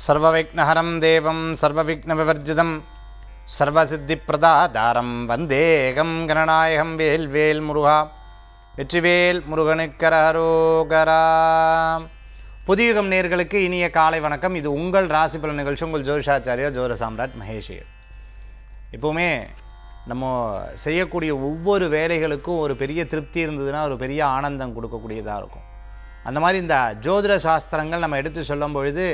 சர்வவிக்னஹரம் தேவம் சர்வவிக்னவிவர்ஜிதம் சர்வசித்திப்பிரதாதாரம் வந்தேகம் கணநாயகம் வேல்வேல் முருகா வெற்றிவேல் முருகனுக்கரரோகரா. புதியுகம் நேர்களுக்கு இனிய காலை வணக்கம். இது உங்கள் ராசி பலன் நிகழ்ச்சி. உங்கள் ஜோதிஷாச்சாரியா ஜோதிட சாம்ராட் மகேஷ். எப்போவுமே நம்ம செய்யக்கூடிய ஒவ்வொரு வேலைகளுக்கும் ஒரு பெரிய திருப்தி இருந்ததுன்னா ஒரு பெரிய ஆனந்தம் கொடுக்கக்கூடியதாக இருக்கும். அந்த மாதிரி இந்த ஜோதிட சாஸ்திரங்கள் நம்ம எடுத்து சொல்லும் பொழுது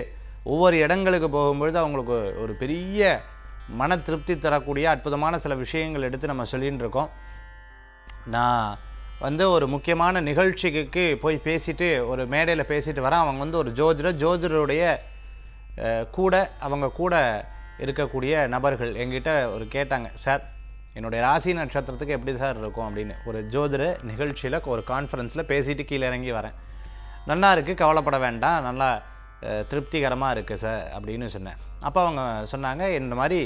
ஒவ்வொரு இடங்களுக்கு போகும்பொழுது அவங்களுக்கு ஒரு பெரிய மன திருப்தி தரக்கூடிய அற்புதமான சில விஷயங்கள் எடுத்து நம்ம சொல்லின்னு இருக்கோம். நான் ஒரு முக்கியமான நிகழ்ச்சிக்கு போய் பேசிட்டு ஒரு மேடையில் பேசிட்டு வரேன். அவங்க ஒரு ஜோதிடருடைய அவங்க கூட இருக்கக்கூடிய நபர்கள் எங்கிட்ட கேட்டாங்க, சார் என்னுடைய ராசி நட்சத்திரத்துக்கு எப்படி சார் இருக்கும் அப்படின்னு. ஒரு ஜோதிட நிகழ்ச்சியில் ஒரு கான்ஃபரன்ஸில் பேசிட்டு கீழே இறங்கி வரேன். நல்லா இருக்குது, கவலைப்பட வேண்டாம், நல்லா திருப்திகரமாக இருக்குது சார் அப்படின்னு சொன்னேன். அப்போ அவங்க சொன்னாங்க, இந்த மாதிரி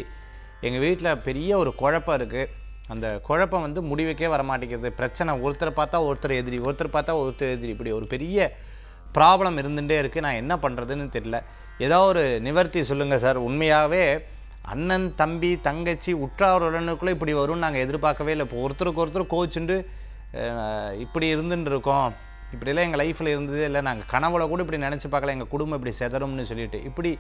எங்கள் வீட்டில் பெரிய ஒரு குழப்பம் இருக்குது. அந்த குழப்பம் முடிவுக்கே வரமாட்டேங்கிறது. பிரச்சனை ஒருத்தரை பார்த்தா ஒருத்தர் எதிரி, ஒருத்தர் பார்த்தா ஒருத்தர் எதிரி, இப்படி ஒரு பெரிய ப்ராப்ளம் இருந்துகிட்டே இருக்குது. நான் என்ன பண்ணுறதுன்னு தெரியல, ஏதோ ஒரு நிவர்த்தி சொல்லுங்கள் சார். உண்மையாகவே அண்ணன் தம்பி தங்கச்சி உற்றார் உடனுக்குள்ளே இப்படி வரும்னு நாங்கள் எதிர்பார்க்கவே இல்லை. இப்போ ஒருத்தருக்கு ஒருத்தர் கோச்சுண்டு இப்படி இருந்துட்டு இருக்கோம். இப்படிலாம் எங்கள் லைஃப்பில் இருந்ததே இல்லை. நாங்கள் கனவுல கூட இப்படி நினச்சி பார்க்கல, எங்கள் குடும்பம் இப்படி செதறும்னு சொல்லிட்டு. இப்படி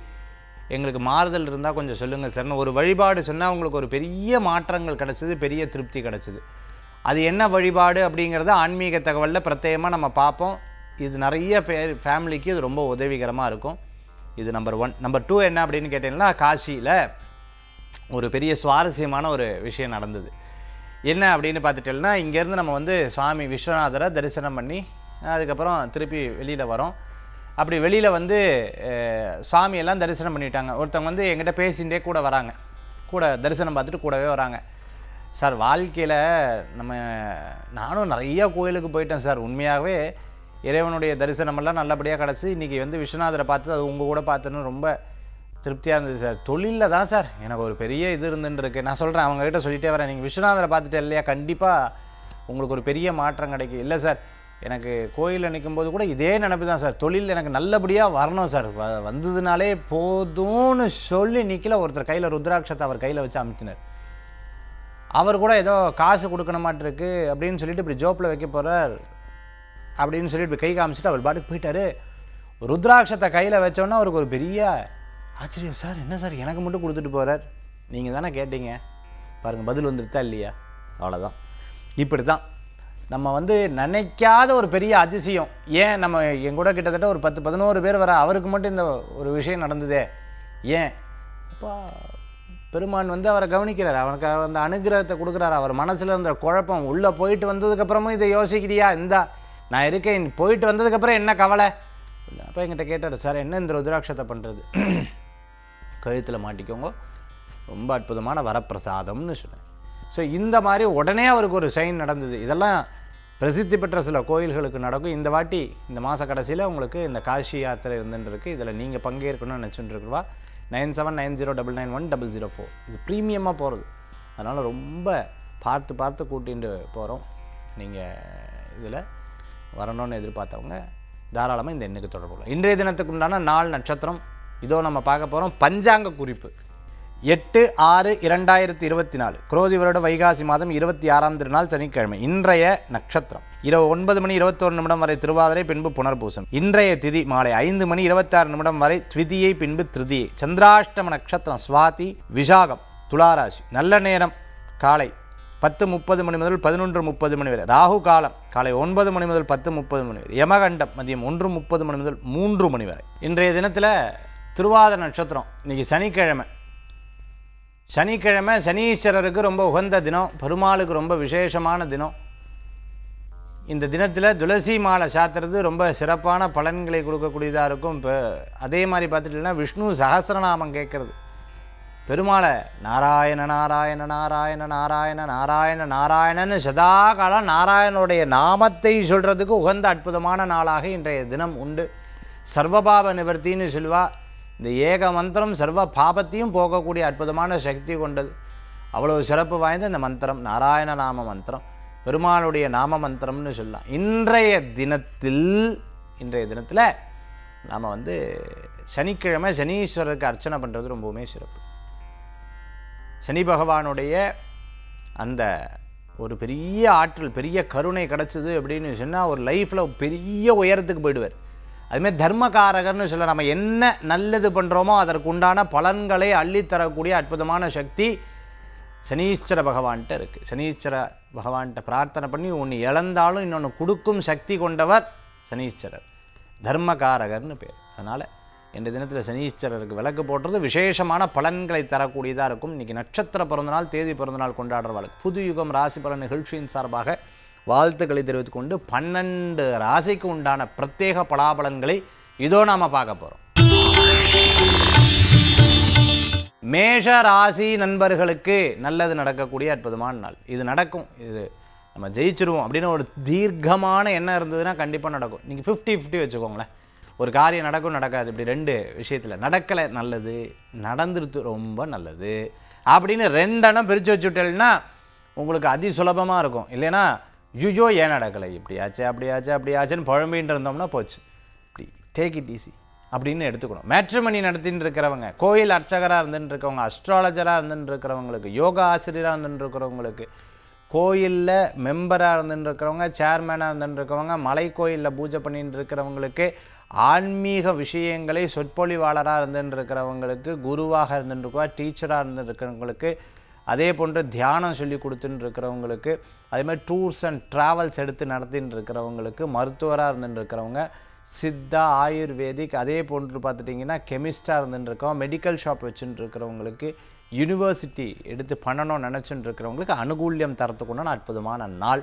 எங்களுக்கு மாறுதல் இருந்தால் கொஞ்சம் சொல்லுங்கள் சார்னு ஒரு வழிபாடு சொன்னால் உங்களுக்கு ஒரு பெரிய மாற்றங்கள் கிடச்சிது, பெரிய திருப்தி கிடச்சிது. அது என்ன வழிபாடு அப்படிங்கிறத ஆன்மீக தகவலில் பிரத்யேகமாக நம்ம பார்ப்போம். இது நிறைய ஃபேமிலிக்கு இது ரொம்ப உதவிகரமாக இருக்கும். இது நம்பர் 1. நம்பர் 2 என்ன அப்படின்னு கேட்டிங்கன்னா, காசியில் ஒரு பெரிய சுவாரஸ்யமான ஒரு விஷயம் நடந்தது. என்ன அப்படின்னு பார்த்துட்டோம்னா, இங்கேருந்து நம்ம சுவாமி விஸ்வநாதரை தரிசனம் பண்ணி அதுக்கப்புறம் திருப்பி வெளியில் வரோம். அப்படி வெளியில் சுவாமியெல்லாம் தரிசனம் பண்ணிட்டாங்க. ஒருத்தவங்க எங்கிட்ட பேசிகிட்டே கூட வராங்க, கூட தரிசனம் பார்த்துட்டு கூடவே வராங்க. சார் வாழ்க்கையில் நானும் நிறையா கோயிலுக்கு போயிட்டேன் சார். உண்மையாகவே இறைவனுடைய தரிசனமெல்லாம் நல்லபடியாக கிடச்சி இன்றைக்கி விஸ்வநாதரை பார்த்து அது உங்கள் கூட பார்த்துன்னு ரொம்ப திருப்தியாக இருந்தது சார். தொழிலில் தான் சார் எனக்கு ஒரு பெரிய இது இருந்துருக்கு. நான் சொல்கிறேன், அவங்ககிட்ட சொல்லிகிட்டே வரேன், நீங்கள் விஸ்வநாதரை பார்த்துட்டு இல்லையா, கண்டிப்பாக உங்களுக்கு ஒரு பெரிய மாற்றம் கிடைக்கும். இல்லை சார், எனக்கு கோயிலில் நிற்கும்போது கூட இதே நினைப்பு தான் சார், தொழில் எனக்கு நல்லபடியாக வரணும் சார், வந்ததுனாலே போதும்னு சொல்லி நிற்கல. ஒருத்தர் கையில் ருத்ராட்சத்தை அவர் கையில் வச்சு அமுத்தினார். அவர் கூட ஏதோ காசு கொடுக்கணுமாட்டிருக்கு அப்படின்னு சொல்லிட்டு இப்படி ஜோப்பில் வைக்க போகிறார் அப்படின்னு சொல்லிட்டு இப்படி கை காமிச்சிட்டு அவர் பாட்டுக்கு போயிட்டார். ருத்ராட்சத்தை கையில் வச்சோன்னா அவருக்கு ஒரு பெரிய ஆச்சரியம். சார் என்ன சார் எனக்கு மட்டும் கொடுத்துட்டு போகிறார், நீங்கள் தானே கேட்டீங்க பாருங்கள், பதில் வந்துருத்தா இல்லையா, அவ்வளோதான். இப்படி தான் நம்ம நினைக்காத ஒரு பெரிய அதிசயம். ஏன் நம்ம எங்கூட கிட்டத்தட்ட ஒரு 10-11 பேர் வர, அவருக்கு மட்டும் இந்த ஒரு விஷயம் நடந்ததே ஏன்? அப்போ பெருமான் அவரை கவனிக்கிறார், அவனுக்கு அந்த அனுகிரகத்தை கொடுக்குறாரு. அவர் மனசில் இருந்த குழப்பம் உள்ளே போயிட்டு வந்ததுக்கப்புறமும் இதை யோசிக்கிறியா, இந்தா நான் இருக்கேன், போயிட்டு வந்ததுக்கப்புறம் என்ன கவலை. அப்போ என்கிட்ட கேட்டார், சார் என்ன இந்த ருத்ராட்சத்தை பண்ணுறது, கழுத்தில் மாட்டிக்கோங்க, ரொம்ப அற்புதமான வரப்பிரசாதம்னு சொன்னேன். ஸோ இந்த மாதிரி உடனே அவருக்கு ஒரு சைன் நடந்தது. இதெல்லாம் பிரசித்தி பெற்ற சில கோயில்களுக்கு நடக்கும். இந்த வாட்டி இந்த மாத கடைசியில் உங்களுக்கு இந்த காசி யாத்திரை இருந்துருக்கு. இதில் நீங்கள் பங்கேற்கணும்னு நினச்சிட்டுருக்குவா. 9790991004 இது ப்ரீமியமாக போகிறது. அதனால் ரொம்ப பார்த்து கூட்டிகிட்டு போகிறோம். நீங்கள் இதில் வரணும்னு எதிர்பார்த்தவங்க தாராளமாக இந்த எண்ணுக்கு தொடர்பு கொள்ளலாம். இன்றைய தினத்துக்கு உண்டான நாள் நட்சத்திரம் இதோ நம்ம பார்க்க போகிறோம். பஞ்சாங்க குறிப்பு 8/6/2024 குரோதி வருட வைகாசி மாதம் 26ஆம் திருநாள் சனிக்கிழமை. இன்றைய நட்சத்திரம் இரவு 9:21 வரை திருவாதிரை, பின்பு புனர்பூசம். இன்றைய திதி மாலை 5:26 வரை த்விதியை, பின்பு திருதியை. சந்திராஷ்டம நட்சத்திரம் சுவாதி, விசாகம், துளாராசி. நல்ல நேரம் காலை 10:30 முதல் 11:30 வரை. ராகு காலம் காலை 9 முதல் 10:30 வரை. யமகண்டம் மதியம் 1:30 முதல் 3 வரை. இன்றைய தினத்தில் திருவாதிரை நட்சத்திரம். இன்றைக்கி சனிக்கிழமை சனீஸ்வரருக்கு ரொம்ப உகந்த தினம், பெருமாளுக்கு ரொம்ப விசேஷமான தினம். இந்த தினத்தில் துளசி மாலை சாத்துறது ரொம்ப சிறப்பான பலன்களை கொடுக்கக்கூடியதாக இருக்கும். இப்போ அதே மாதிரி பார்த்துட்டிங்கன்னா விஷ்ணு சஹஸ்ரநாமம் கேட்குறது, பெருமாளை நாராயண நாராயண நாராயண நாராயண நாராயண நாராயணன்னு சதா காலம் நாராயணனுடைய நாமத்தை சொல்கிறதுக்கு உகந்த அற்புதமான நாளாக இன்றைய தினம் உண்டு. சர்வபாப நிவர்த்தின்னு சொல்வா. இந்த ஏக மந்திரம் சர்வ பாபத்தையும் போகக்கூடிய அற்புதமான சக்தி கொண்டது. அவ்வளோ சிறப்பு வாய்ந்த இந்த மந்திரம் நாராயண நாம மந்திரம், பெருமாளுடைய நாம மந்திரம்னு சொல்லலாம். இன்றைய தினத்தில் நாம் சனிக்கிழமை சனீஸ்வரருக்கு அர்ச்சனை பண்ணுறது ரொம்பவுமே சிறப்பு. சனி பகவானுடைய அந்த ஒரு பெரிய ஆற்றல், பெரிய கருணை கிடச்சிது அப்படின்னு சொன்னால் ஒரு லைஃப்பில் பெரிய உயரத்துக்கு போயிடுவார். அதுமாதிரி தர்மகாரகர்னு சொல்ல, நம்ம என்ன நல்லது பண்ணுறோமோ அதற்கு உண்டான பலன்களை அள்ளித்தரக்கூடிய அற்புதமான சக்தி சனீஸ்வர பகவான்கிட்ட இருக்குது. சனீஸ்வர பகவான்கிட்ட பிரார்த்தனை பண்ணி ஒன்று இழந்தாலும் இன்னொன்று கொடுக்கும் சக்தி கொண்டவர் சனீஸ்வரர், தர்மகாரகர்னு பேர். அதனால் இந்த தினத்தில் சனீஸ்வரருக்கு விளக்கு போடுறது விசேஷமான பலன்களை தரக்கூடியதாக இருக்கும். இன்றைக்கி நட்சத்திர பிறந்தநாள், தேதி பிறந்தநாள் கொண்டாடுறவர்களுக்கு புது யுகம் ராசி பலன் நிகழ்ச்சியின் சார்பாக வாழ்த்துக்களை தெரிவித்துக் கொண்டு 12 ராசிக்கு உண்டான பிரத்யேக பலாபலன்களை இதோ நாம் பார்க்க போகிறோம். மேஷ ராசி நண்பர்களுக்கு நல்லது நடக்கக்கூடிய அற்புதமான நாள். இது நடக்கும், இது நம்ம ஜெயிச்சிருவோம் அப்படின்னு ஒரு தீர்க்கமான எண்ணம் இருந்ததுன்னா கண்டிப்பாக நடக்கும். நீங்கள் 50-50 வச்சுக்கோங்களேன். ஒரு காரியம் நடக்கும் நடக்காது, இப்படி 2 விஷயத்தில் நடக்கலை நல்லது, நடந்துருது ரொம்ப நல்லது அப்படின்னு 2 எண்ணம் பிரித்து வச்சுட்டேன்னா உங்களுக்கு அதி சுலபமாக இருக்கும். இல்லைன்னா யுஜோ ஏன் நடக்கலை, இப்படியாச்சு அப்படியாச்சு அப்படியாச்சுன்னு புழம்பின்னு இருந்தோம்னா போச்சு. இப்படி டேக் இட் ஈஸி அப்படின்னு எடுத்துக்கணும். மேட்ரிமணி நடத்தின்னு இருக்கிறவங்க, கோயில் அர்ச்சகராக இருந்துன்னு இருக்கவங்க, அஸ்ட்ராலஜராக இருந்துன்னு இருக்கிறவங்களுக்கு, யோகா ஆசிரியராக இருந்துன்னு இருக்கிறவங்களுக்கு, கோயிலில் மெம்பராக இருந்துன்னு இருக்கிறவங்க, சேர்மேனாக இருந்துன்னு இருக்கவங்க, மலை கோயிலில் பூஜை பண்ணின்னு இருக்கிறவங்களுக்கு, ஆன்மீக விஷயங்களை சொற்பொழிவாளராக இருந்துன்னு இருக்கிறவங்களுக்கு, குருவாக இருந்துன்னு இருக்கவா, டீச்சராக இருந்துன்னு இருக்கிறவங்களுக்கு, அதே போன்று தியானம் சொல்லி கொடுத்துன்னு இருக்கிறவங்களுக்கு, அதேமாதிரி டூர்ஸ் அண்ட் ட்ராவல்ஸ் எடுத்து நடத்தின்னு இருக்கிறவங்களுக்கு, மருத்துவராக இருந்துன்னு இருக்கிறவங்க, சித்தா ஆயுர்வேதிக், அதே போன்று பார்த்துட்டிங்கன்னா கெமிஸ்டாக இருந்துன்னு இருக்கவங்க, மெடிக்கல் ஷாப் வச்சுட்டு இருக்கிறவங்களுக்கு, யூனிவர்சிட்டி எடுத்து பண்ணணும்னு நினச்சிட்டு இருக்கிறவங்களுக்கு அனுகூல்யம் தரத்துக்குண்டான அற்புதமான நாள்.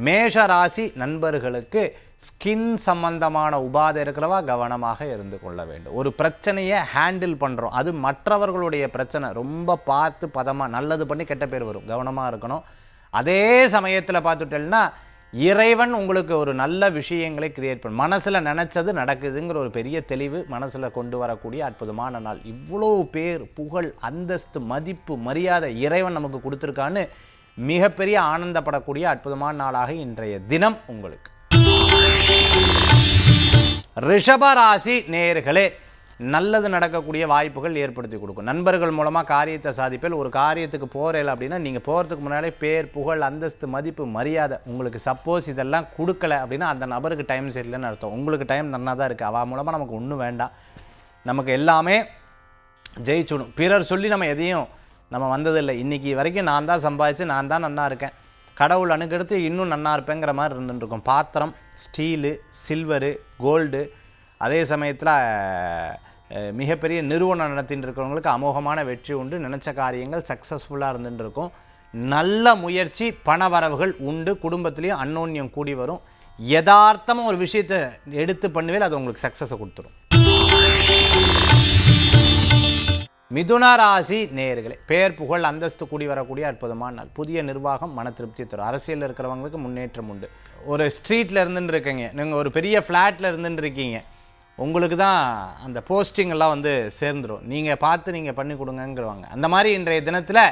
மேஷ ராசி நண்பர்களுக்கு ஸ்கின் சம்பந்தமான உபாதை இருக்கிறவா கவனமாக இருந்து கொள்ள வேண்டும். ஒரு பிரச்சனையை ஹேண்டில் பண்ணுறோம், அது மற்றவர்களுடைய பிரச்சனை, ரொம்ப பார்த்து பதமாக நல்லது பண்ணி கெட்ட பேர் வரும், கவனமாக இருக்கணும். அதே சமயத்தில் பார்த்துட்டேன்னா இறைவன் உங்களுக்கு ஒரு நல்ல விஷயங்களை கிரியேட் பண்ண, மனசில் நினச்சது நடக்குதுங்கிற ஒரு பெரிய தெளிவு மனசில் கொண்டு வரக்கூடிய அற்புதமான நாள். இவ்வளோ பேர், புகழ், அந்தஸ்து, மதிப்பு, மரியாதை இறைவன் நமக்கு கொடுத்துருக்கான்னு மிகப்பெரிய ஆனந்தப்படக்கூடிய அற்புதமான நாளாக இன்றைய தினம் உங்களுக்கு. ரிஷபராசி நேயர்களே, நல்லது நடக்கக்கூடிய வாய்ப்புகள் ஏற்படுத்தி கொடுக்கும். நண்பர்கள் மூலமாக காரியத்தை சாதிப்பில், ஒரு காரியத்துக்கு போகிறேன் அப்படின்னா நீங்கள் போகிறதுக்கு முன்னாடி பேர், புகழ், அந்தஸ்து, மதிப்பு, மரியாதை உங்களுக்கு சப்போஸ் இதெல்லாம் கொடுக்கல அப்படின்னா அந்த நபருக்கு டைம் சரியில்லைன்னு அர்த்தம். உங்களுக்கு டைம் நன்னா தான் இருக்குது, அவள் மூலமாக நமக்கு ஒன்றும் வேண்டாம், நமக்கு எல்லாமே ஜெயிச்சுடும். பிறர் சொல்லி நம்ம எதையும் நம்ம வந்ததில்லை, இன்றைக்கி வரைக்கும் நான் தான் சம்பாதிச்சு நான் தான் நன்னா இருக்கேன், கடவுள் அணுக்கெடுத்து இன்னும் நன்னா இருப்பேங்கிற மாதிரி இருந்துருக்கும். பாத்திரம், ஸ்டீலு, சில்வரு, கோல்டு, அதே சமயத்தில் மிகப்பெரிய நிறுவனம் நடத்திட்டு இருக்கிறவங்களுக்கு அமோகமான வெற்றி உண்டு, நினச்ச காரியங்கள் சக்ஸஸ்ஃபுல்லாக இருந்துட்டு இருக்கும். நல்ல முயற்சி, பண வரவுகள் உண்டு, குடும்பத்துலேயும் அன்னோன்யம் கூடி வரும். யதார்த்தமாக ஒரு விஷயத்தை எடுத்து பண்ணுவேல், அது உங்களுக்கு சக்ஸஸை கொடுத்துரும். மிதுன ராசி நேயர்களே, பேர், புகழ், அந்தஸ்து கூடி வரக்கூடிய அற்புதமான நாள். புதிய நிர்வாகம் மன திருப்தி தரும். அரசியலில் இருக்கிறவங்களுக்கு முன்னேற்றம் உண்டு. ஒரு ஸ்ட்ரீட்டில் இருந்துட்டு இருக்கீங்க, நீங்கள் ஒரு பெரிய ஃப்ளாட்டில் இருந்துட்டு இருக்கீங்க, உங்களுக்கு தான் அந்த போஸ்டிங் எல்லாம் வந்து சேர்ந்துடும், நீங்கள் பார்த்து நீங்கள் பண்ணி கொடுங்கங்கிறவாங்க. அந்த மாதிரி இன்றைய தினத்தில்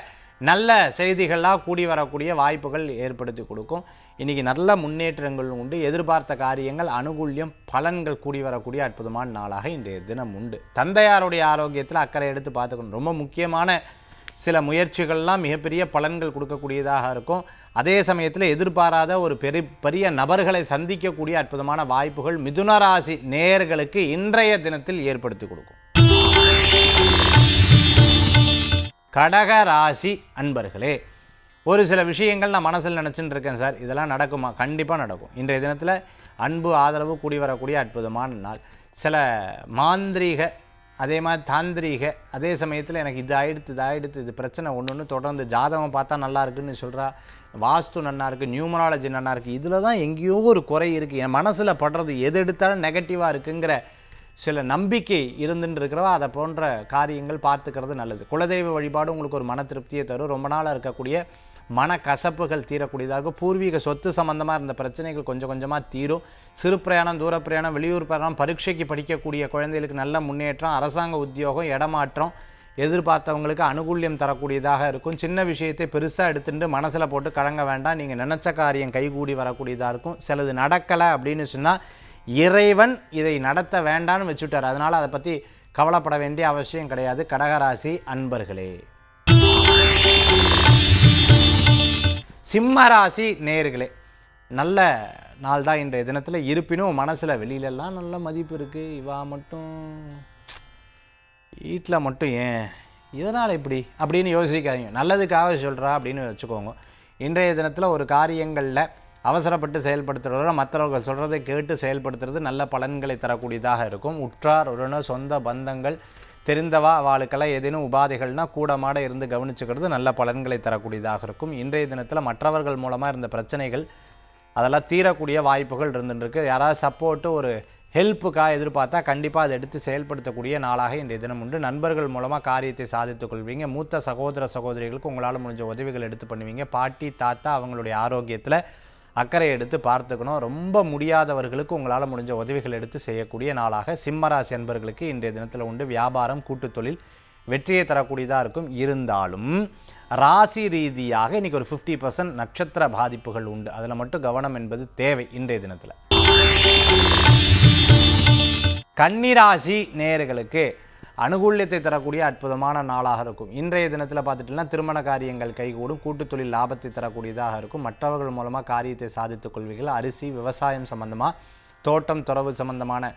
நல்ல செய்திகள்லாம் கூடி வரக்கூடிய வாய்ப்புகள் ஏற்படுத்தி கொடுக்கும். இன்றைக்கி நல்ல முன்னேற்றங்கள் உண்டு, எதிர்பார்த்த காரியங்கள் அனுகூல்யம், பலன்கள் கூடி வரக்கூடிய அற்புதமான நாளாக இன்றைய தினம் உண்டு. தந்தையாருடைய ஆரோக்கியத்தில் அக்கறை எடுத்து பார்த்துக்கணும். ரொம்ப முக்கியமான சில முயற்சிகள்லாம் மிகப்பெரிய பலன்கள் கொடுக்கக்கூடியதாக இருக்கும். அதே சமயத்தில் எதிர்பாராத ஒரு பெரிய நபர்களை சந்திக்கக்கூடிய அற்புதமான வாய்ப்புகள் மிதுன ராசி நேயர்களுக்கு இன்றைய தினத்தில் ஏற்படுத்தி கொடுக்கும். கடக ராசி அன்பர்களே, ஒரு சில விஷயங்கள் நான் மனசில் நினச்சிட்டு இருக்கேன் சார், இதெல்லாம் நடக்குமா? கண்டிப்பாக நடக்கும். இன்றைய தினத்தில் அன்பு, ஆதரவு கூடி வரக்கூடிய அற்புதமான நாள். சில மாந்திரீக, அதே மாதிரி தாந்திரீக, அதே சமயத்தில் எனக்கு இது ஆகிடுத்து இது பிரச்சனை ஒன்று தொடர்ந்து ஜாதகம் பார்த்தா நல்லா இருக்குன்னு சொல்கிறா, வாஸ்து நன்னா இருக்குது, நியூமராலஜி நன்னா இருக்குது, இதில் தான் எங்கேயோ ஒரு குறை இருக்குது, என் மனசில் படுறது எது எடுத்தாலும் நெகட்டிவாக இருக்குங்கிற சில நம்பிக்கை இருந்துட்டு இருக்கிறவா அதை போன்ற காரியங்கள் பார்த்துக்கிறது நல்லது. குலதெய்வ வழிபாடு உங்களுக்கு ஒரு மன திருப்தியை தரும். ரொம்ப நாளாக இருக்கக்கூடிய மன கசப்புகள் தீரக்கூடியதாக இருக்கும். பூர்வீக சொத்து சம்பந்தமாக இருந்த பிரச்சனைகள் கொஞ்சம் கொஞ்சமாக தீரும். சிறு பிரயாணம், தூர பிரயாணம், வெளியூர் பிரயாணம், பரீட்சைக்கு படிக்கக்கூடிய குழந்தைகளுக்கு நல்ல முன்னேற்றம், அரசாங்க உத்தியோகம், இடமாற்றம் எதிர்பார்த்தவங்களுக்கு அனுகூல்யம் தரக்கூடியதாக இருக்கும். சின்ன விஷயத்தை பெருசாக எடுத்துட்டு மனசில் போட்டு கலங்க வேண்டாம். நீங்கள் நினச்ச காரியம் கைகூடி வரக்கூடியதாக இருக்கும். சிலது நடக்கலை அப்படின்னு சொன்னால் இறைவன் இதை நடத்த வேண்டான்னு வச்சுட்டார், அதனால் அதை பற்றி கவலைப்பட வேண்டிய அவசியம் கிடையாது கடகராசி அன்பர்களே. சிம்மராசி நேயர்களே, நல்ல நாள் தான் இன்றைய தினத்தில். இருப்பினும் மனசில் வெளியிலெல்லாம் நல்ல மதிப்பு இருக்குது, இவா மட்டும் வீட்டில் மட்டும் ஏன் இதனால் இப்படி அப்படின்னு யோசிக்காதீங்க. நல்லதுக்காக சொல்கிறா அப்படின்னு வச்சுக்கோங்க. இன்றைய தினத்தில் ஒரு காரியங்களில் அவசரப்பட்டு செயல்படுத்துகிறவரை மற்றவர்கள் சொல்கிறதை கேட்டு செயல்படுத்துறது நல்ல பலன்களை தரக்கூடியதாக இருக்கும். உற்றார் உறவினர் சொந்த பந்தங்கள் தெரிந்தவா அவளுக்கெல்லாம் ஏதேனும் உபாதைகள்னால் கூடமாட இருந்து கவனிச்சுக்கிறது நல்ல பலன்களை தரக்கூடியதாக இருக்கும். இன்றைய தினத்தில் மற்றவர்கள் மூலமாக இருந்த பிரச்சனைகள் அதெல்லாம் தீரக்கூடிய வாய்ப்புகள் இருந்துருக்கு. யாராவது சப்போர்ட்டு ஒரு ஹெல்ப்புக்காக எதிர்பார்த்தா கண்டிப்பாக அதை எடுத்து செயல்படுத்தக்கூடிய நாளாக இன்றைய தினம் உண்டு. நண்பர்கள் மூலமாக காரியத்தை சாதித்துக் கொள்வீங்க. மூத்த சகோதர சகோதரிகளுக்கு உங்களால் முடிஞ்ச உதவிகள் எடுத்து பண்ணுவீங்க. பாட்டி தாத்தா அவங்களுடைய ஆரோக்கியத்தில் அக்கறை எடுத்து பார்த்துக்கணும். ரொம்ப முடியாதவர்களுக்கு உங்களால் முடிஞ்ச உதவிகள் எடுத்து செய்யக்கூடிய நாளாக சிம்மராசி அன்பர்களுக்கு இன்றைய தினத்தில் உண்டு. வியாபாரம் கூட்டுத் தொழில் வெற்றியை தரக்கூடியதாக இருக்கும். இருந்தாலும் ராசி ரீதியாக இன்றைக்கி ஒரு 50% நட்சத்திர பாதிப்புகள் உண்டு. அதில் மட்டும் கவனம் என்பது தேவை இன்றைய தினத்தில். கன்னிராசி நேயர்களுக்கு அனுகூல்யத்தை தரக்கூடிய அற்புதமான நாளாக இருக்கும். இன்றைய தினத்தில் பார்த்துட்டோம்னா திருமண காரியங்கள் கைகூடும். கூட்டுத் தொழில் லாபத்தை தரக்கூடியதாக இருக்கும். மற்றவர்கள் மூலமாக காரியத்தை சாதித்துக் கொள்வீர்கள். அரிசி விவசாயம் சம்பந்தமாக தோட்டம் துறவு சம்பந்தமான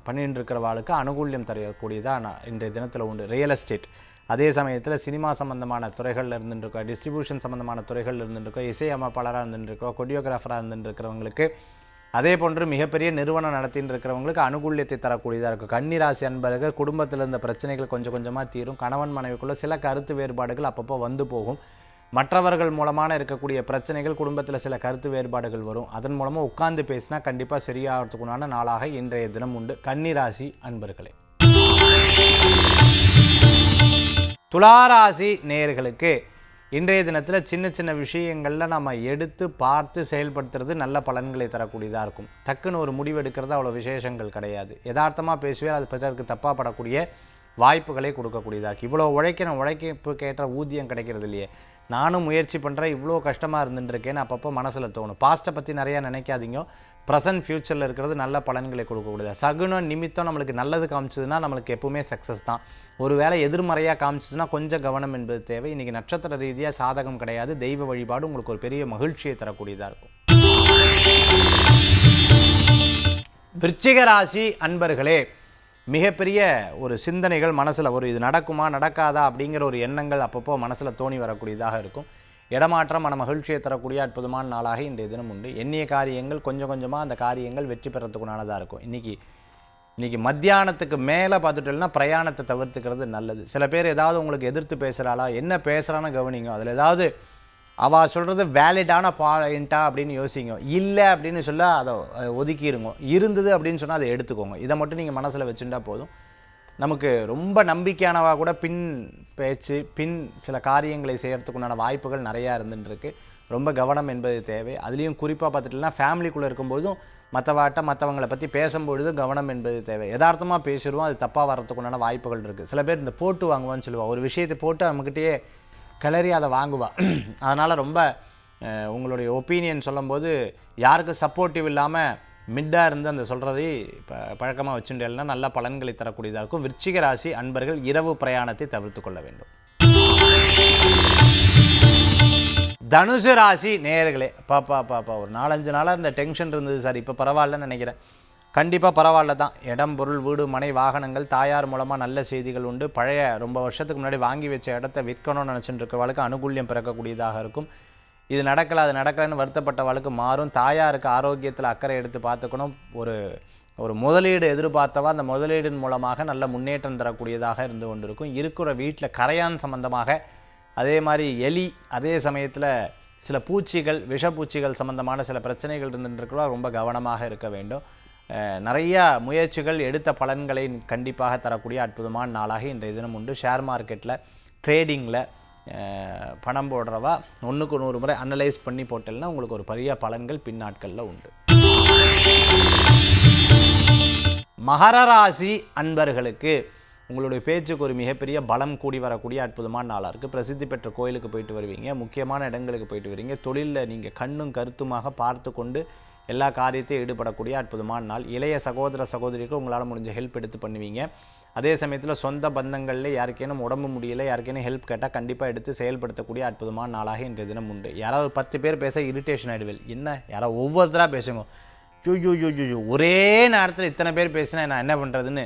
பண்ணிட்டு இருக்கிறவாளுக்கு அனுகூல்யம் தரக்கூடியதாக இன்றைய தினத்தில் உண்டு. ரியல் எஸ்டேட், அதே சமயத்தில் சினிமா சம்பந்தமான துறைகளில் இருந்துருக்கோம், டிஸ்ட்ரிபியூஷன் சம்பந்தமான துறைகளில் இருந்துருக்கோம், இசை அமைப்பாளராக இருந்துருக்கோம், கொரியோகிராஃபராக இருந்துருக்கிறவங்களுக்கு, அதே போன்று மிகப்பெரிய நிறுவனம் நடத்தின்னு இருக்கிறவங்களுக்கு அனுகூல்யத்தை தரக்கூடியதாக இருக்கும். கன்னிராசி அன்பர்கள் குடும்பத்தில் இருந்த பிரச்சனைகள் கொஞ்சம் கொஞ்சமாக தீரும். கணவன் மனைவிக்குள்ளே சில கருத்து வேறுபாடுகள் அப்பப்போ வந்து போகும். மற்றவர்கள் மூலமான இருக்கக்கூடிய பிரச்சனைகள் குடும்பத்தில் சில கருத்து வேறுபாடுகள் வரும். அதன் மூலமாக உட்கார்ந்து பேசினா கண்டிப்பாக சரியாகிறதுக்குண்டான நாளாக இன்றைய தினம் உண்டு. கன்னிராசி அன்பர்களே. துளாராசி நேயர்களுக்கு இன்றைய தினத்தில் சின்ன சின்ன விஷயங்களில் நம்ம எடுத்து பார்த்து செயல்படுத்துறது நல்ல பலன்களை தரக்கூடியதாக இருக்கும். டக்குன்னு ஒரு முடிவு எடுக்கிறது அவ்வளோ விசேஷங்கள் கிடையாது. யதார்த்தமாக பேசுவே அது பிறருக்கு தப்பாக படக்கூடிய வாய்ப்புகளை கொடுக்கக்கூடியதாக இருக்குது. இவ்வளோ உழைப்புக்கேற்ற ஊதியம் கிடைக்கிறது இல்லையே, நானும் முயற்சி பண்ணுறேன், இவ்வளோ கஷ்டமாக இருந்துட்டுருக்கேன்னு அப்பப்போ மனசில் தோணும். பாஸ்ட்டை பற்றி நிறையா நினைக்காதீங்க. ப்ரெசன்ட் ஃப்யூச்சரில் இருக்கிறது நல்ல பலன்களை கொடுக்கக்கூடியது. சகுனம் நிமித்தம் நம்மளுக்கு நல்லது காமிச்சதுன்னா நம்மளுக்கு எப்பவுமே சக்ஸஸ் தான். ஒரு வேளை எதிர்மறையாக காமிச்சதுன்னா கொஞ்சம் கவனம் என்பது தேவை. இன்றைக்கி நட்சத்திர ரீதியாக சாதகம் கிடையாது. தெய்வ வழிபாடு உங்களுக்கு ஒரு பெரிய மகிழ்ச்சியை தரக்கூடியதாக இருக்கும். விருச்சிக ராசி அன்பர்களே, மிகப்பெரிய ஒரு சிந்தனைகள் மனசில் ஒரு இது நடக்குமா நடக்காதா அப்படிங்கிற ஒரு எண்ணங்கள் அப்பப்போ மனசில் தோணி வரக்கூடியதாக இருக்கும். இடமாற்றம் மன மகிழ்ச்சியை தரக்கூடிய அற்புதமான நாளாக இன்றைய தினம் உண்டு. எண்ணிய காரியங்கள் கொஞ்சம் கொஞ்சமாக அந்த காரியங்கள் வெற்றி பெறத்துக்குனானதாக இருக்கும். இன்றைக்கி மத்தியானத்துக்கு மேலே பார்த்துட்டோம்னா பிரயாணத்தை தவிர்த்துக்கிறது நல்லது. சில பேர் ஏதாவது உங்களுக்கு எதிர்த்து பேசுகிறாளா, என்ன பேசுகிறான்னு கவனிங்க. அதில் ஏதாவது அவள் சொல்கிறது வேலிடான பாயிண்ட்டா அப்படின்னு யோசிங்க. இல்லை அப்படின்னு சொல்ல அதை ஒதுக்கிடுங்க. இருந்தது அப்படின்னு சொன்னால் அதை எடுத்துக்கோங்க. இதை மட்டும் நீங்கள் மனசில் வச்சுட்டா போதும். நமக்கு ரொம்ப நம்பிக்கையானவா கூட பின் பேச்சு பின் சில காரியங்களை செய்கிறதுக்குண்டான வாய்ப்புகள் நிறையா இருந்துருக்கு. ரொம்ப கவனம் என்பது தேவை. அதுலேயும் குறிப்பாக பார்த்துட்டோம்னா ஃபேமிலிக்குள்ளே இருக்கும்போதும் மற்றவங்களை பற்றி பேசும்பொழுது கவனம் என்பது தேவை. யதார்த்தமாக பேசிடுவோம், அது தப்பாக வர்றதுக்குண்டான வாய்ப்புகள் இருக்குது. சில பேர் இந்த போட்டு வாங்குவான்னு சொல்லுவாள். ஒரு விஷயத்தை போட்டு நம்மக்கிட்டேயே கிளறி அதை வாங்குவாள். அதனால் ரொம்ப உங்களுடைய ஒப்பீனியன் சொல்லும்போது யாருக்கும் சப்போர்ட்டிவ் இல்லாமல் மிட்டாக இருந்து அந்த சொல்கிறதை பழக்கமாக வச்சுட்டேன்னா நல்ல பலன்களை தரக்கூடியதாக இருக்கும். விருச்சிக ராசி அன்பர்கள் இரவு பிரயாணத்தை தவிர்த்து கொள்ள வேண்டும். தனுசு ராசி நேயர்களே, பாப்பா ஒரு 4-5 நாளாக இந்த டென்ஷன் இருந்தது சார், இப்போ பரவாயில்லன்னு நினைக்கிறேன். கண்டிப்பாக பரவாயில்ல தான். இடம் பொருள் வீடு மனை வாகனங்கள் தாயார் மூலமாக நல்ல செய்திகள் உண்டு. பழைய ரொம்ப வருஷத்துக்கு முன்னாடி வாங்கி வச்ச இடத்த விற்கணும்னு நினச்சிட்டு இருக்கிறவளுக்கு அனுகூல்யம் பிறக்கக்கூடியதாக இருக்கும். இது நடக்கலை அது நடக்கலைன்னு வருத்தப்பட்டவளுக்கு மாறும். தாயாருக்கு ஆரோக்கியத்தில் அக்கறை எடுத்து பார்த்துக்கணும். ஒரு முதலீடு எதிர்பார்த்தவா அந்த முதலீடின் மூலமாக நல்ல முன்னேற்றம் தரக்கூடியதாக இருந்து கொண்டிருக்கும். இருக்கிற வீட்டில் கரையான் சம்பந்தமாக, அதே மாதிரி எலி, அதே சமயத்தில் சில பூச்சிகள் விஷப்பூச்சிகள் சம்பந்தமான சில பிரச்சனைகள் இருந்துருக்கிறவா ரொம்ப கவனமாக இருக்க வேண்டும். நிறையா முயற்சிகள் எடுத்த பலன்களை கண்டிப்பாக தரக்கூடிய அற்புதமான நாளாக இன்றைய தினம் உண்டு. ஷேர் மார்க்கெட்டில் ட்ரேடிங்கில் பணம் போடுறவா 100க்கு 100 முறை அனலைஸ் பண்ணி போட்டல்னா உங்களுக்கு ஒரு பெரிய பலன்கள் பின்னாட்களில் உண்டு. மகர ராசி அன்பர்களுக்கு உங்களுடைய பேச்சுக்கு ஒரு மிகப்பெரிய பலம் கூடி வரக்கூடிய அற்புதமான நாளாக இருக்குது. பிரசித்தி பெற்ற கோயிலுக்கு போயிட்டு வருவீங்க, முக்கியமான இடங்களுக்கு போயிட்டு வருவீங்க. தொழிலில் நீங்கள் கண்ணும் கருத்துமாக பார்த்து கொண்டு எல்லா காரியத்தையும் ஈடுபடக்கூடிய அற்புதமான நாள். இளைய சகோதர சகோதரிக்கு உங்களால் முடிஞ்ச ஹெல்ப் எடுத்து பண்ணுவீங்க. அதே சமயத்தில் சொந்த பந்தங்களில் யாருக்கேனும் உடம்பு முடியல, யாருக்கேனும் ஹெல்ப் கேட்டால் கண்டிப்பாக எடுத்து செயல்படுத்தக்கூடிய அற்புதமான நாளாக இன்றைய தினம் உண்டு. யாராவது 10 பேர் பேச இரிட்டேஷன் ஆகிடுவேன். என்ன யாராவது ஒவ்வொருத்தராக பேசுங்க, ஜூ ஒரே நேரத்தில் இத்தனை பேர் பேசினா நான் என்ன பண்ணுறதுன்னு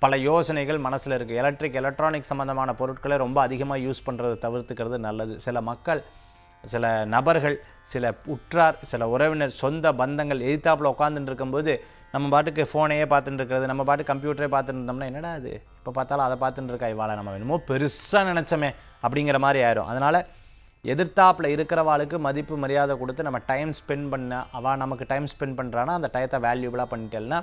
பல யோசனைகள் மனசில் இருக்குது. எலக்ட்ரானிக் சம்மந்தமான பொருட்களை ரொம்ப அதிகமாக யூஸ் பண்ணுறதை தவிர்த்துக்கிறது நல்லது. சில மக்கள், சில நபர்கள், சில உற்றார், சில உறவினர், சொந்த பந்தங்கள் எதிர்த்தாப்பில் உட்காந்துட்டு இருக்கும்போது நம்ம பாட்டுக்கு ஃபோனையே பார்த்துட்டு இருக்கிறது, நம்ம பாட்டுக்கு கம்ப்யூட்டரே பார்த்துட்டு இருந்தோம்னா என்னடா அது இப்போ பார்த்தாலும் அதை பார்த்துட்டு இருக்கா இவாளை, நம்ம என்னமோ பெருசாக நினச்சோமே அப்படிங்கிற மாதிரி ஆயிரும். அதனால் எதிர்த்தாப்பில் இருக்கிறவாளுக்கு மதிப்பு மரியாதை கொடுத்து நம்ம டைம் ஸ்பெண்ட் பண்ண, அவள் நமக்கு டைம் ஸ்பெண்ட் பண்ணுறான்னா அந்த டயத்தை வேல்யூபிளாக பண்ணிட்டேன்னா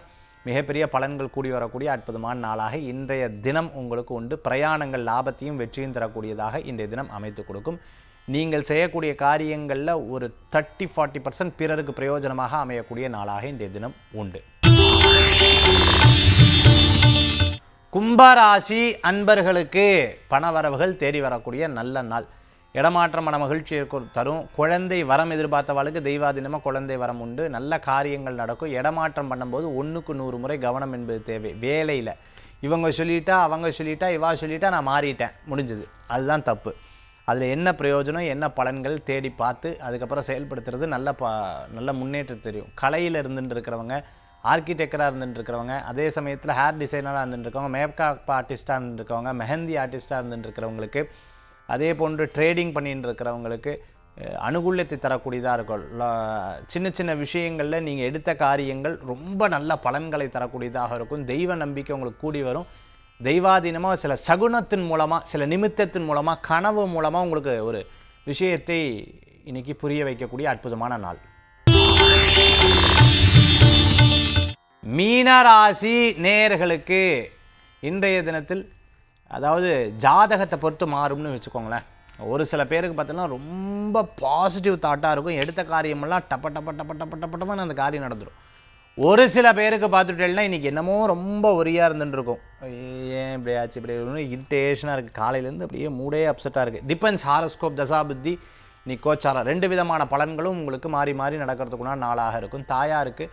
மிகப்பெரிய பலன்கள் கூடி வரக்கூடிய அற்புதமான நாளாக இன்றைய தினம் உங்களுக்கு உண்டு. பிரயாணங்கள் லாபத்தையும் வெற்றியும் தரக்கூடியதாக இன்றைய தினம் அமைத்து கொடுக்கும். நீங்கள் செய்யக்கூடிய காரியங்களில் ஒரு 30-40% பிறருக்கு பிரயோஜனமாக அமையக்கூடிய நாளாக இன்றைய தினம் உண்டு. கும்பராசி அன்பர்களுக்கு பணவரவுகள் தேடி வரக்கூடிய நல்ல நாள். இடமாற்றம் மன மகிழ்ச்சியை தரும். குழந்தை வரம் எதிர்பார்த்தவாளுக்கு தெய்வாதீனமாக குழந்தை வரம் உண்டு. நல்ல காரியங்கள் நடக்கும். இடமாற்றம் பண்ணும்போது 1க்கு 100 முறை கவனம் என்பது தேவை. வேலையில் இவங்க சொல்லிட்டா, அவங்க சொல்லிட்டா, இவா சொல்லிட்டா நான் மாறிட்டேன், முடிஞ்சது, அதுதான் தப்பு. அதில் என்ன பிரயோஜனம், என்ன பலன்கள் தேடி பார்த்து அதுக்கப்புறம் செயல்படுத்துறது நல்ல முன்னேற்றம் தெரியும். கலையில் இருந்துட்டு இருக்கிறவங்க, ஆர்கிடெக்டராக இருந்துட்டு இருக்கிறவங்க, அதே சமயத்தில் ஹேர் டிசைனராக இருந்துட்டு இருக்கவங்க, மேக்கப் ஆர்டிஸ்ட்டாக இருந்துட்டு இருக்கவங்க, மெஹந்தி ஆர்டிஸ்ட்டாக இருந்துட்டு இருக்கிறவங்களுக்கு, அதே போன்று ட்ரேடிங் பண்ணிட்டு இருக்கிறவங்களுக்கு அனுகூலத்தை தரக்கூடியதாக இருக்கும். சின்ன சின்ன விஷயங்களில் நீங்கள் எடுத்த காரியங்கள் ரொம்ப நல்ல பலன்களை தரக்கூடியதாக இருக்கும். தெய்வ நம்பிக்கை உங்களுக்கு கூடி வரும். தெய்வாதீனமாக சில சகுனத்தின் மூலமாக, சில நிமித்தத்தின் மூலமாக, கனவு மூலமாக உங்களுக்கு ஒரு விஷயத்தை இன்னைக்கு புரிய வைக்கக்கூடிய அற்புதமான நாள். மீனராசி நேயர்களுக்கு இன்றைய தினத்தில், அதாவது ஜாதகத்தை பொறுத்து மாறும்னு வச்சுக்கோங்களேன். ஒரு சில பேருக்கு பார்த்தோன்னா ரொம்ப பாசிட்டிவ் தாட்டாக இருக்கும். எடுத்த காரியமெல்லாம் டப்பட்டப்பட்டப்பட்டப்பட்டப்பட்டமான அந்த காரியம் நடந்துடும். ஒரு சில பேருக்கு பார்த்துட்டேன்னா இன்றைக்கி என்னமோ ரொம்ப ஒரியாக இருந்துட்டுருக்கும். ஏன் இப்படி ஆச்சு, இப்படி இரிட்டேஷனாக இருக்குது, காலையிலேருந்து அப்படியே மூடே அப்செட்டாக இருக்குது. டிபெண்ட்ஸ் ஹாரோஸ்கோப், தசாபுத்தி, இன்னைக்கு கோச்சாரம் 2 விதமான பலன்களும் உங்களுக்கு மாறி மாறி நடக்கிறதுக்குன்னா நாளாக இருக்கும். தாயாருக்கு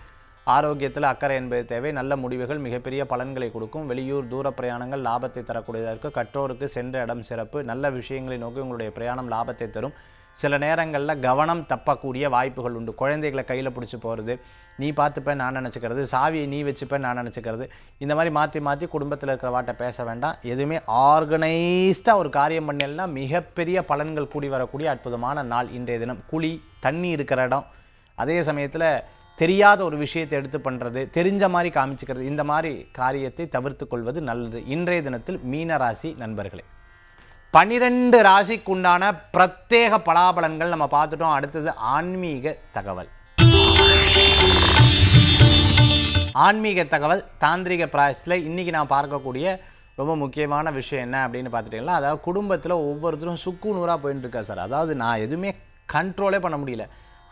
ஆரோக்கியத்தில் அக்கறை என்பது தேவை. நல்ல முடிவுகள் மிகப்பெரிய பலன்களை கொடுக்கும். வெளியூர் தூர பிரயாணங்கள் லாபத்தை தரக்கூடியதாக இருக்குது. கற்றோருக்கு சென்ற இடம் சிறப்பு. நல்ல விஷயங்களை நோக்கி உங்களுடைய பிரயாணம் லாபத்தை தரும். சில நேரங்களில் கவனம் தப்பக்கூடிய வாய்ப்புகள் உண்டு. குழந்தைகளை கையில் பிடிச்சி போகிறது, நீ பார்த்துப்பேன் நான் நினச்சிக்கிறது, சாவியை நீ வச்சுப்பேன் நான் நினச்சிக்கிறது, இந்த மாதிரி மாற்றி மாற்றி குடும்பத்தில் இருக்கிற வாட்டை பேச வேண்டாம். எதுவுமே ஆர்கனைஸ்டாக ஒரு காரியம் பண்ணலைன்னா மிகப்பெரிய பலன்கள் கூடி வரக்கூடிய அற்புதமான நாள் இன்றைய தினம். குழி தண்ணி இருக்கிற இடம், அதே சமயத்தில் தெரியாத ஒரு விஷயத்தை எடுத்து பண்ணுறது, தெரிஞ்ச மாதிரி காமிச்சிக்கிறது, இந்த மாதிரி காரியத்தை தவிர்த்து கொள்வது நல்லது இன்றைய தினத்தில் மீனராசி நண்பர்களே. 12 ராசிக்குண்டான பிரத்யேக பலாபலன்கள் நம்ம பார்த்துட்டோம். அடுத்தது ஆன்மீக தகவல். ஆன்மீக தகவல் தாந்திரிக பிராயசத்தில் இன்றைக்கி நான் பார்க்கக்கூடிய ரொம்ப முக்கியமான விஷயம் என்ன அப்படின்னு பார்த்துட்டிங்கன்னா, அதாவது குடும்பத்தில் ஒவ்வொருத்தரும் சுக்கு நூறாக போயிட்டு இருக்கா சார். அதாவது நான் எதுவுமே கண்ட்ரோலே பண்ண முடியல.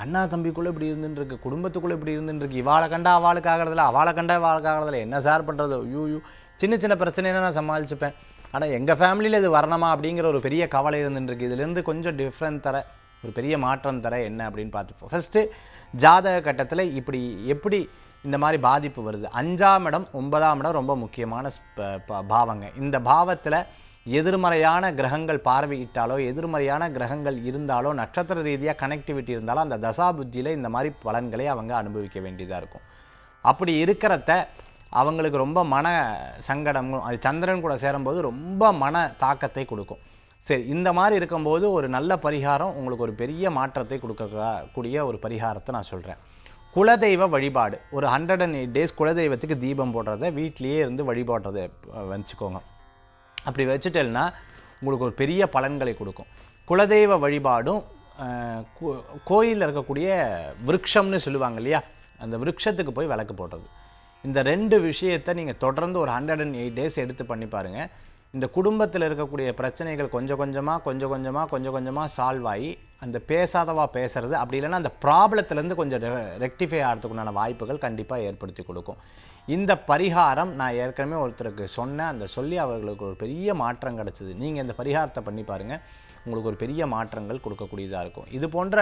அண்ணா தம்பிக்குள்ளே இப்படி இருந்துருக்கு, குடும்பத்துக்குள்ளே இப்படி இருந்துருக்கு, இவாளை கண்டா அவளுக்கு ஆகிறதில்ல, அவளை கண்டா அவளுக்கு ஆகிறதில்ல, என்ன சார் பண்ணுறது, ஐயோ சின்ன சின்ன பிரச்சனைனா நான் சமாளிச்சுப்பேன், ஆனால் எங்கள் ஃபேமிலியில் இது வரணுமா அப்படிங்கிற ஒரு பெரிய கவலை இருந்துருக்கு. இதுலேருந்து கொஞ்சம் டிஃப்ரெண்ட் தர, ஒரு பெரிய மாற்றம் தர என்ன அப்படின்னு பார்த்துப்போம். ஃபஸ்ட்டு ஜாதக கட்டத்தில் இப்படி எப்படி இந்த மாதிரி பாதிப்பு வருது. 5ஆம் இடம் 9ஆம் இடம் ரொம்ப முக்கியமான பாவங்க. இந்த பாவத்தில் எதிர்மறையான கிரகங்கள் பார்வையிட்டாலோ, எதிர்மறையான கிரகங்கள் இருந்தாலோ, நட்சத்திர ரீதியாக கனெக்டிவிட்டி இருந்தாலோ அந்த தசாபுத்தியில் இந்த மாதிரி பலன்களை அவங்க அனுபவிக்க வேண்டியதாக இருக்கும். அப்படி இருக்கிறத அவங்களுக்கு ரொம்ப மன சங்கடமும், அது சந்திரன் கூட சேரும்போது ரொம்ப மன தாக்கத்தை கொடுக்கும். சரி, இந்த மாதிரி இருக்கும்போது ஒரு நல்ல பரிகாரம் உங்களுக்கு ஒரு பெரிய மாற்றத்தை கொடுக்கக்கூடிய ஒரு பரிகாரத்தை நான் சொல்கிறேன். குலதெய்வ வழிபாடு. ஒரு 108 டேஸ் குலதெய்வத்துக்கு தீபம் போடுறத வீட்டிலேயே இருந்து வழிபாடுறதை வச்சுக்கோங்க. அப்படி வச்சுட்டேன்னா உங்களுக்கு ஒரு பெரிய பலன்களை கொடுக்கும். குலதெய்வ வழிபாடும் கோயிலில் இருக்கக்கூடிய விருட்சம்னு சொல்லுவாங்க இல்லையா, அந்த விருட்சத்துக்கு போய் விளக்கு போடுறது, இந்த 2 விஷயத்தை நீங்கள் தொடர்ந்து ஒரு 108 டேஸ் எடுத்து பண்ணி பாருங்கள். இந்த குடும்பத்தில் இருக்கக்கூடிய பிரச்சனைகள் கொஞ்சம் கொஞ்சமாக சால்வ் ஆகி அந்த பேசாதவா பேசுறது, அப்படி இல்லைன்னா அந்த ப்ராப்ளத்துலேருந்து கொஞ்சம் ரெக்டிஃபை ஆகிறதுக்குண்டான வாய்ப்புகள் கண்டிப்பாக ஏற்படுத்தி கொடுக்கும். இந்த பரிகாரம் நான் ஏற்கனவே ஒருத்தருக்கு சொன்னேன். அந்த சொல்லி அவர்களுக்கு ஒரு பெரிய மாற்றம் கிடச்சிது. நீங்கள் இந்த பரிகாரத்தை பண்ணி பாருங்கள், உங்களுக்கு ஒரு பெரிய மாற்றங்கள் கொடுக்கக்கூடியதாக இருக்கும். இது போன்ற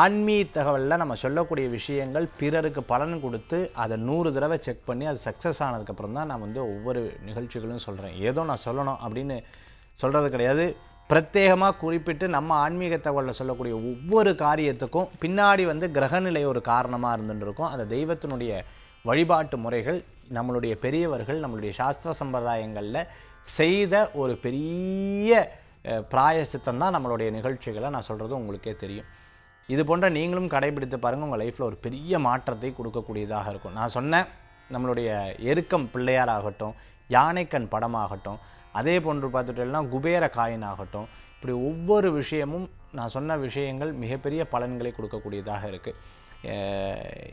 ஆன்மீக தகவலில் நம்ம சொல்லக்கூடிய விஷயங்கள் பிறருக்கு பலன் கொடுத்து அதை 100 தடவை செக் பண்ணி அது சக்ஸஸ் ஆனதுக்கப்புறம் தான் நான் ஒவ்வொரு நிகழ்ச்சிகளும் சொல்கிறேன். ஏதோ நான் சொல்லணும் அப்படின்னு சொல்கிறது கிடையாது. பிரத்யேகமாக குறிப்பிட்டு நம்ம ஆன்மீக தகவலில் சொல்லக்கூடிய ஒவ்வொரு காரியத்துக்கும் பின்னாடி கிரகநிலை ஒரு காரணமாக இருந்துருக்கும். அந்த தெய்வத்தினுடைய வழிபாட்டு முறைகள் நம்மளுடைய பெரியவர்கள் நம்மளுடைய சாஸ்திர சம்பிரதாயங்களில் செய்த ஒரு பெரிய பிராயசித்தம் தான் நம்மளுடைய நிகழ்ச்சிகளை நான் சொல்கிறது உங்களுக்கே தெரியும். இது போன்ற நீங்களும் கடைபிடித்து பாருங்கள், உங்கள் லைஃப்பில் ஒரு பெரிய மாற்றத்தை கொடுக்கக்கூடியதாக இருக்கும். நான் சொன்னேன், நம்மளுடைய எருக்கம் பிள்ளையார் ஆகட்டும், யானைக்கண் படமாகட்டும், அதே போன்று பார்த்துட்டோம்னா குபேர காயின் ஆகட்டும், இப்படி ஒவ்வொரு விஷயமும் நான் சொன்ன விஷயங்கள் மிகப்பெரிய பலன்களை கொடுக்கக்கூடியதாக இருக்குது.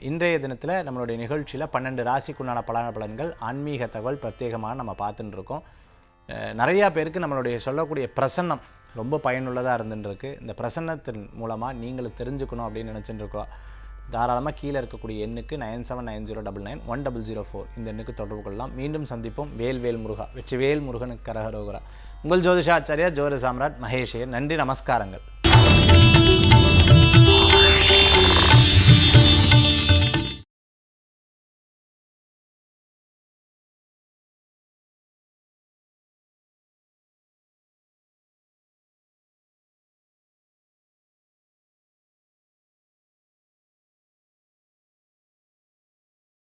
இன்றைய தினத்தில் நம்மளுடைய நிகழ்ச்சியில் 12 ராசிக்குண்டான பலன்கள் ஆன்மீக தகவல் பிரத்யேகமாக நம்ம பார்த்துட்டு இருக்கோம். நிறையா பேருக்கு நம்மளுடைய சொல்லக்கூடிய பிரசன்னம் ரொம்ப பயனுள்ளதாக இருந்துருக்கு. இந்த பிரசன்னத்தின் மூலமாக நீங்களும் தெரிஞ்சுக்கணும் அப்படின்னு நினச்சிட்டு இருக்கோம். தாராளமாக கீழே இருக்கக்கூடிய எண்ணுக்கு 9790991004 இந்த எண்ணுக்கு தொடர்பு கொள்ளலாம். மீண்டும் சந்திப்போம். வேல் முருகா, வெற்றிவேல் முருகனுக்கு கரகரோகரா. உங்கள் ஜோதிஷாச்சாரியா ஜோதி சாம்ராட் மகேஷே. நன்றி, நமஸ்காரங்கள்.